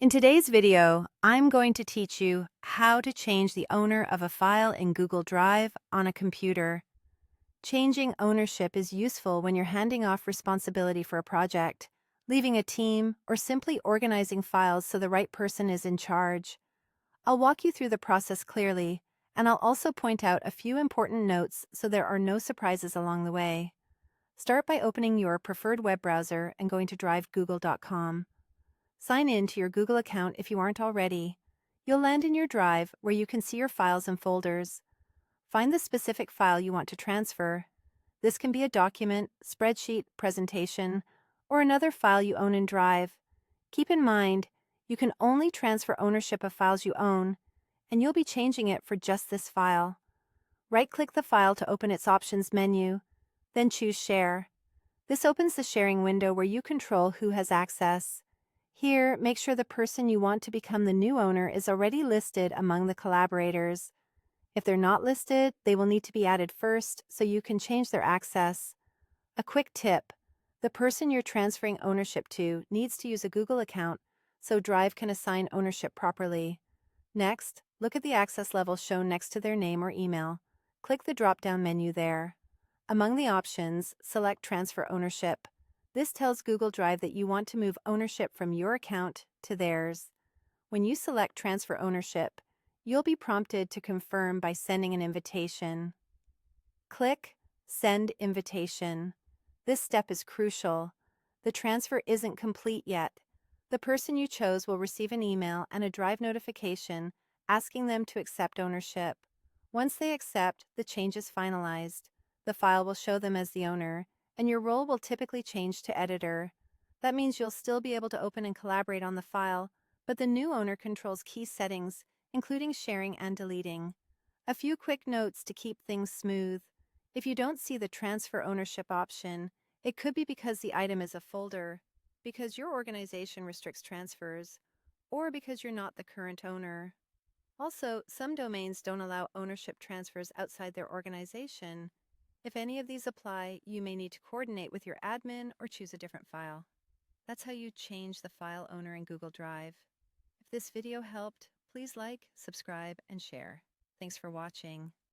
In today's video, I'm going to teach you how to change the owner of a file in Google Drive on a computer. Changing ownership is useful when you're handing off responsibility for a project, leaving a team, or simply organizing files so the right person is in charge. I'll walk you through the process clearly, and I'll also point out a few important notes so there are no surprises along the way. Start by opening your preferred web browser and going to drivegoogle.com. Sign in to your Google account if you aren't already. You'll land in your Drive where you can see your files and folders. Find the specific file you want to transfer. This can be a document, spreadsheet, presentation, or another file you own in Drive. Keep in mind, you can only transfer ownership of files you own, and you'll be changing it for just this file. Right-click the file to open its Options menu, then choose Share. This opens the sharing window where you control who has access. Here, make sure the person you want to become the new owner is already listed among the collaborators. If they're not listed, they will need to be added first so you can change their access. A quick tip: the person you're transferring ownership to needs to use a Google account so Drive can assign ownership properly. Next, look at the access level shown next to their name or email. Click the drop-down menu there. Among the options, select Transfer Ownership. This tells Google Drive that you want to move ownership from your account to theirs. When you select Transfer Ownership, you'll be prompted to confirm by sending an invitation. Click Send Invitation. This step is crucial. The transfer isn't complete yet. The person you chose will receive an email and a Drive notification asking them to accept ownership. Once they accept, the change is finalized. The file will show them as the owner, and your role will typically change to editor. That means you'll still be able to open and collaborate on the file, but the new owner controls key settings, including sharing and deleting. A few quick notes to keep things smooth. If you don't see the transfer ownership option, it could be because the item is a folder, because your organization restricts transfers, or because you're not the current owner. Also, some domains don't allow ownership transfers outside their organization. If any of these apply, you may need to coordinate with your admin or choose a different file. That's how you change the file owner in Google Drive. If this video helped, please like, subscribe, and share. Thanks for watching.